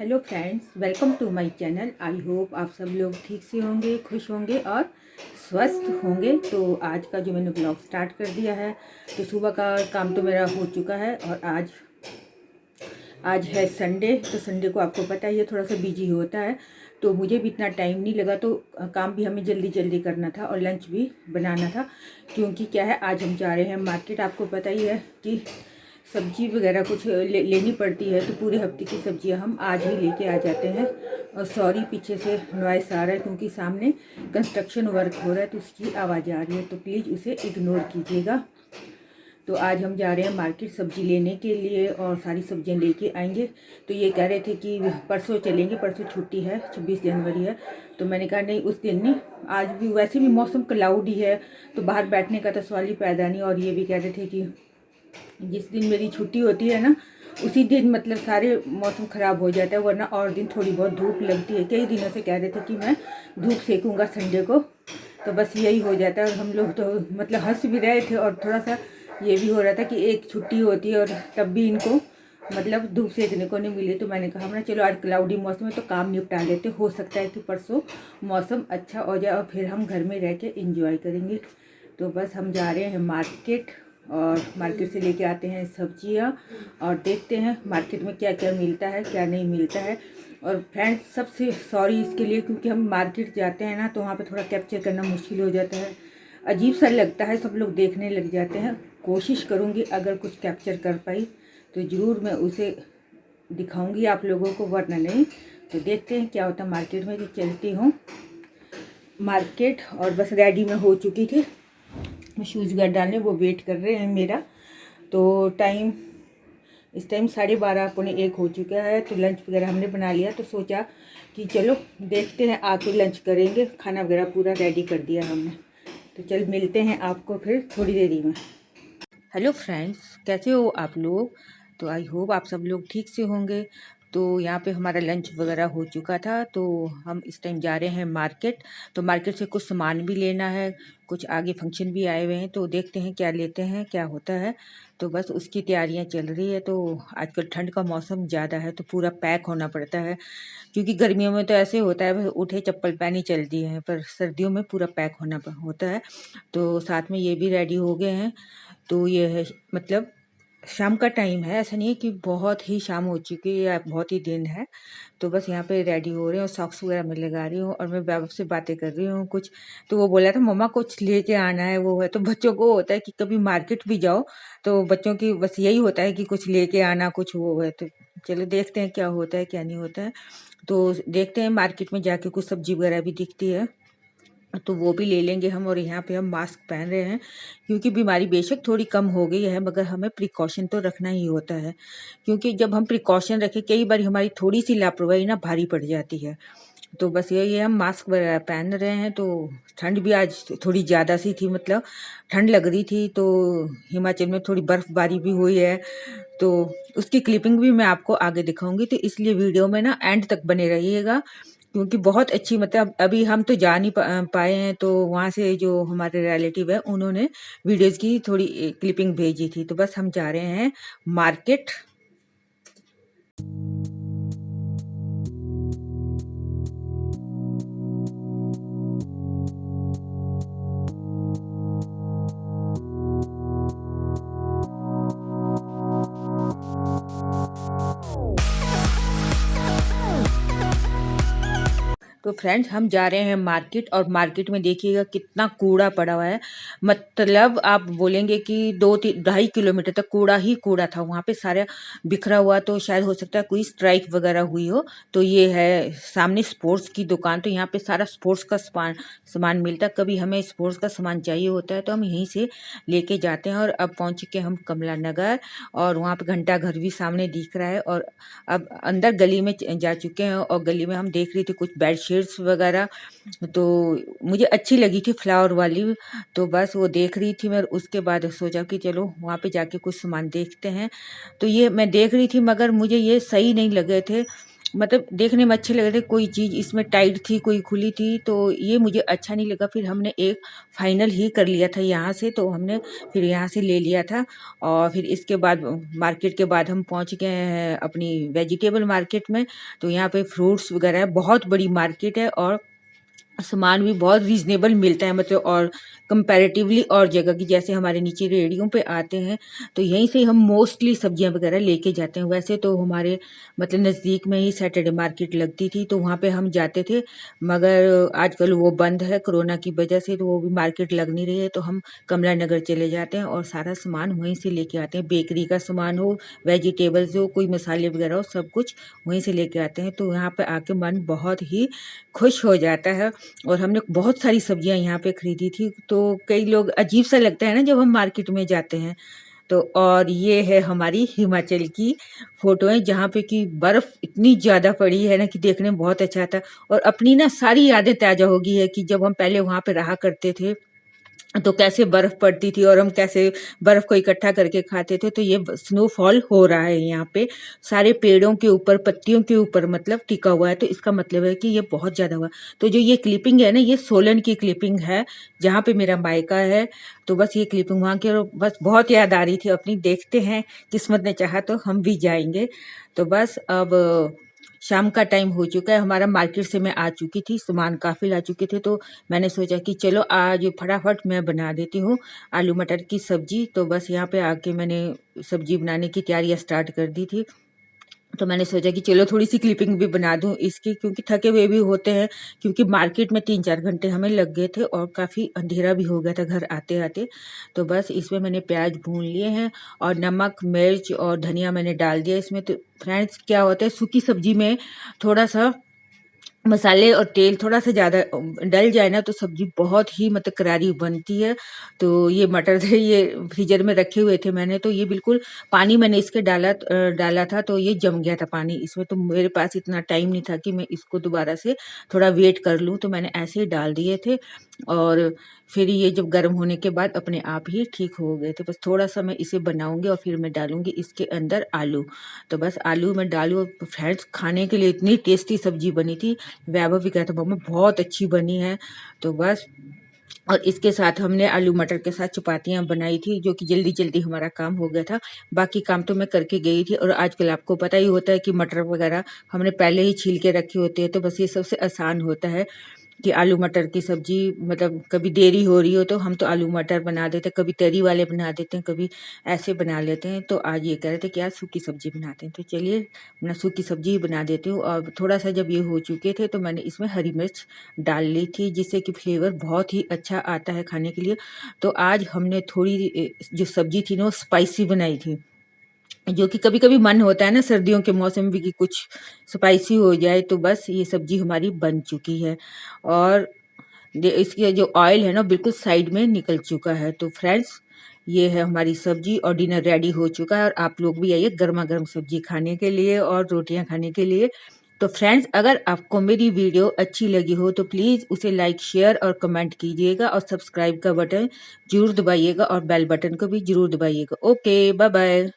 Hello friends, welcome to my channel. I hope आप सब लोग ठीक से होंगे, खुश होंगे और स्वस्थ होंगे। तो आज का जो मैंने ब्लॉग स्टार्ट कर दिया है, तो सुबह का काम तो मेरा हो चुका है और आज है संडे। तो संडे को आपको पता ही है थोड़ा सा बिजी होता है, तो मुझे भी इतना टाइम नहीं लगा। तो काम भी हमें जल्दी जल्दी करना था और लंच भी बनाना था, क्योंकि क्या है आज हम जा रहे हैं मार्केट। आपको पता ही है कि सब्जी वगैरह कुछ लेनी पड़ती है, तो पूरे हफ्ते की सब्जियां हम आज ही लेके आ जाते हैं। और सॉरी पीछे से नॉइस आ रहा है, क्योंकि सामने कंस्ट्रक्शन वर्क हो रहा है तो उसकी आवाज़ आ रही है, तो प्लीज़ उसे इग्नोर कीजिएगा। तो आज हम जा रहे हैं मार्केट सब्जी लेने के लिए और सारी सब्जियां लेके आएंगे। तो ये कह रहे थे कि परसों चलेंगे, परसों छुट्टी है, 26 जनवरी है। तो मैंने कहा नहीं, उस दिन नहीं, आज भी वैसे भी मौसम क्लाउडी है तो बाहर बैठने का तो सवाल ही पैदा नहीं। और ये भी कह रहे थे कि जिस दिन मेरी छुट्टी होती है ना, उसी दिन मतलब सारे मौसम ख़राब हो जाता है, वरना और दिन थोड़ी बहुत धूप लगती है। कई दिनों से कह रहे थे कि मैं धूप सेकूंगा संडे को, तो बस यही हो जाता है। और हम लोग तो मतलब हंस भी रहे थे और थोड़ा सा ये भी हो रहा था कि एक छुट्टी होती है और तब भी इनको मतलब धूप सेकने को नहीं मिली। तो मैंने कहा हमने चलो आज क्लाउडी मौसम है तो काम निपटा लेते, हो सकता है कि परसों मौसम अच्छा हो जाए और फिर हम घर में रह के इंजॉय करेंगे। तो बस हम जा रहे हैं मार्केट और मार्केट से लेके आते हैं सब्जियां और देखते हैं मार्केट में क्या क्या मिलता है, क्या नहीं मिलता है। और फ्रेंड्स, सबसे सॉरी इसके लिए, क्योंकि हम मार्केट जाते हैं ना तो वहाँ पे थोड़ा कैप्चर करना मुश्किल हो जाता है, अजीब सा लगता है, सब लोग देखने लग जाते हैं। कोशिश करूँगी अगर कुछ कैप्चर कर पाई तो ज़रूर मैं उसे दिखाऊंगी आप लोगों को, वरना नहीं। तो देखते हैं क्या होता है मार्केट में। कि चलती हूँ मार्केट और बस रेडी में हो चुकी थी शूज़ वगैरह डालने, वो वेट कर रहे हैं मेरा। तो इस टाइम 12:30 पौने 1 हो चुका है। तो लंच वगैरह हमने बना लिया, तो सोचा कि चलो देखते हैं, आके लंच करेंगे। खाना वगैरह पूरा रेडी कर दिया हमने, तो चल मिलते हैं आपको फिर थोड़ी देरी में। हेलो फ्रेंड्स, कैसे हो आप लोग? तो आई होप आप सब लोग ठीक से होंगे। तो यहाँ पे हमारा लंच वगैरह हो चुका था, तो हम इस टाइम जा रहे हैं मार्केट। तो मार्केट से कुछ सामान भी लेना है, कुछ आगे फंक्शन भी आए हुए हैं, तो देखते हैं क्या लेते हैं, क्या होता है। तो बस उसकी तैयारियां चल रही है। तो आजकल ठंड का मौसम ज़्यादा है तो पूरा पैक होना पड़ता है, क्योंकि गर्मियों में तो ऐसे होता है बस उठे चप्पल पहनी चलती है, पर सर्दियों में पूरा पैक होना होता है। तो साथ में ये भी रेडी हो गए हैं। तो ये है मतलब शाम का टाइम है, ऐसा नहीं है कि बहुत ही शाम हो चुकी है या बहुत ही दिन है। तो बस यहाँ पे रेडी हो रहे हैं और सॉक्स वगैरह मैं लगा रही हूँ और मैं बाबा से बातें कर रही हूँ कुछ। तो वो बोला था मम्मा कुछ लेके आना है, वो है। तो बच्चों को होता है कि कभी मार्केट भी जाओ तो बच्चों की बस यही होता है कि कुछ लेके आना, कुछ वो है। तो चलो देखते हैं क्या होता है क्या नहीं होता है। तो देखते हैं मार्केट में जाके कुछ सब्जी वगैरह भी दिखती है तो वो भी ले लेंगे हम। और यहाँ पे हम मास्क पहन रहे हैं, क्योंकि बीमारी बेशक थोड़ी कम हो गई है मगर हमें प्रिकॉशन तो रखना ही होता है, क्योंकि जब हम प्रिकॉशन रखें कई बार हमारी थोड़ी सी लापरवाही ना भारी पड़ जाती है। तो बस यही है, हम मास्क वगैरह पहन रहे हैं। तो ठंड भी आज थोड़ी ज़्यादा सी थी, मतलब ठंड लग रही थी। तो हिमाचल में थोड़ी बर्फबारी भी हुई है, तो उसकी क्लिपिंग भी मैं आपको आगे दिखाऊंगी। तो इसलिए वीडियो में ना एंड तक बने रहिएगा, क्योंकि बहुत अच्छी मतलब अभी हम तो जा नहीं पाए हैं। तो वहाँ से जो हमारे रिलेटिव है उन्होंने वीडियोज़ की थोड़ी क्लिपिंग भेजी थी। तो बस हम जा रहे हैं मार्केट। तो फ्रेंड्स, हम जा रहे हैं मार्केट और मार्केट में देखिएगा कितना कूड़ा पड़ा हुआ है। मतलब आप बोलेंगे कि 2-2.5 किलोमीटर तक कूड़ा ही कूड़ा था वहाँ पे, सारा बिखरा हुआ। तो शायद हो सकता है कोई स्ट्राइक वगैरह हुई हो। तो ये है सामने स्पोर्ट्स की दुकान, तो यहाँ पे सारा स्पोर्ट्स का सामान मिलता है। कभी हमें स्पोर्ट्स का सामान चाहिए होता है तो हम यहीं से लेके जाते हैं। और अब पहुँच चुके हम कमला नगर, और वहाँ पे घंटा घर भी सामने दिख रहा है। और अब अंदर गली में जा चुके हैं और गली में हम देख रही थी कुछ बेडशीट्स वगैरह, तो मुझे अच्छी लगी थी फ्लावर वाली। तो बस वो देख रही थी मैं, उसके बाद सोचा कि चलो वहाँ पे जाके कुछ सामान देखते हैं। तो ये मैं देख रही थी मगर मुझे ये सही नहीं लगे थे। मतलब देखने में अच्छे लग रहे थे, कोई चीज़ इसमें टाइट थी, कोई खुली थी, तो ये मुझे अच्छा नहीं लगा। फिर हमने एक फाइनल ही कर लिया था यहाँ से, तो हमने फिर यहाँ से ले लिया था। और फिर इसके बाद मार्केट के बाद हम पहुँच गए हैं अपनी वेजिटेबल मार्केट में। तो यहाँ पे फ्रूट्स वगैरह है, बहुत बड़ी मार्केट है और सामान भी बहुत रीजनेबल मिलता है, मतलब और कंपैरेटिवली और जगह की, जैसे हमारे नीचे रेहड़ियों पे आते हैं तो यहीं से हम मोस्टली सब्जियां वगैरह लेके जाते हैं। वैसे तो हमारे मतलब नज़दीक में ही सैटरडे मार्केट लगती थी, तो वहाँ पे हम जाते थे, मगर आजकल वो बंद है कोरोना की वजह से, तो वो भी मार्केट लग नहीं रही है। तो हम कमला नगर चले जाते हैं और सारा सामान वहीं से लेके आते हैं। बेकरी का सामान हो, वेजिटेबल्स हो, कोई मसाले वगैरह हो, सब कुछ वहीं से लेके आते हैं। तो यहाँ पे आके मन बहुत ही खुश हो जाता है। और हमने बहुत सारी सब्जियां यहाँ पे खरीदी थी। तो कई लोग अजीब सा लगता है ना जब हम मार्केट में जाते हैं। तो और ये है हमारी हिमाचल की फोटो है, जहाँ पे कि बर्फ इतनी ज्यादा पड़ी है ना कि देखने में बहुत अच्छा था। और अपनी ना सारी यादें ताजा हो गई है कि जब हम पहले वहां पे रहा करते थे तो कैसे बर्फ पड़ती थी और हम कैसे बर्फ को इकट्ठा करके खाते थे। तो ये स्नोफॉल हो रहा है यहाँ पे, सारे पेड़ों के ऊपर, पत्तियों के ऊपर मतलब टिका हुआ है। तो इसका मतलब है कि ये बहुत ज्यादा हुआ। तो जो ये क्लिपिंग है ना, ये सोलन की क्लिपिंग है, जहाँ पे मेरा मायका है। तो बस ये क्लिपिंग वहाँ की, और बस बहुत याद आ रही थी अपनी। देखते हैं, किस्मत ने चाहा तो हम भी जाएंगे। तो बस अब शाम का टाइम हो चुका है हमारा। मार्केट से मैं आ चुकी थी, सामान काफ़ी ला चुके थे। तो मैंने सोचा कि चलो आज फटाफट मैं बना देती हूँ आलू मटर की सब्जी। तो बस यहाँ पे आके मैंने सब्जी बनाने की तैयारियाँ स्टार्ट कर दी थी। तो मैंने सोचा कि चलो थोड़ी सी क्लिपिंग भी बना दूं इसकी, क्योंकि थके हुए भी होते हैं, क्योंकि मार्केट में 3-4 घंटे हमें लग गए थे और काफ़ी अंधेरा भी हो गया था घर आते आते। तो बस इसमें मैंने प्याज भून लिए हैं और नमक, मिर्च और धनिया मैंने डाल दिया इसमें। तो फ्रेंड्स, क्या होता है सूखी सब्जी में, थोड़ा सा मसाले और तेल थोड़ा सा ज़्यादा डल जाए ना तो सब्जी बहुत ही मतलब करारी बनती है। तो ये मटर थे, ये फ्रीजर में रखे हुए थे मैंने, तो ये बिल्कुल पानी मैंने इसके डाला था तो ये जम गया था पानी इसमें। तो मेरे पास इतना टाइम नहीं था कि मैं इसको दोबारा से थोड़ा वेट कर लूँ, तो मैंने ऐसे ही डाल दिए थे। और फिर ये जब गर्म होने के बाद अपने आप ही ठीक हो गए थे। बस थोड़ा सा मैं इसे बनाऊंगी और फिर मैं डालूंगी इसके अंदर आलू। तो बस आलू मैं डालू। फ्रेंड्स, खाने के लिए इतनी टेस्टी सब्जी बनी थी। वैभव भी कहता मम्मा बहुत अच्छी बनी है। तो बस, और इसके साथ हमने आलू मटर के साथ चपातियाँ बनाई थी, जो कि जल्दी जल्दी हमारा काम हो गया था। बाकी काम तो मैं करके गई थी। और आजकल आपको पता ही होता है कि मटर वगैरह हमने पहले ही छील के रखे होते हैं, तो बस ये सबसे आसान होता है कि आलू मटर की सब्जी, मतलब कभी देरी हो रही हो तो हम तो आलू मटर बना देते हैं, कभी तरी वाले बना देते हैं, कभी ऐसे बना लेते हैं। तो आज ये कह रहे थे कि आज सूखी सब्जी बनाते हैं, तो चलिए मैं सूखी सब्जी ही बना देती हूँ। और थोड़ा सा जब ये हो चुके थे तो मैंने इसमें हरी मिर्च डाल ली थी, जिससे कि फ्लेवर बहुत ही अच्छा आता है खाने के लिए। तो आज हमने थोड़ी जो सब्जी थी ना वो स्पाइसी बनाई थी, जो कि कभी कभी मन होता है ना सर्दियों के मौसम भी कि कुछ स्पाइसी हो जाए। तो बस ये सब्जी हमारी बन चुकी है और इसकी जो ऑयल है ना बिल्कुल साइड में निकल चुका है। तो फ्रेंड्स, ये है हमारी सब्जी और डिनर रेडी हो चुका है। और आप लोग भी आइए गर्मा गर्म सब्जी खाने के लिए और रोटियां खाने के लिए। तो फ्रेंड्स, अगर आपको मेरी वीडियो अच्छी लगी हो तो प्लीज़ उसे लाइक, शेयर और कमेंट कीजिएगा और सब्सक्राइब का बटन जरूर दबाइएगा और बेल बटन को भी जरूर दबाइएगा। Okay, bye bye.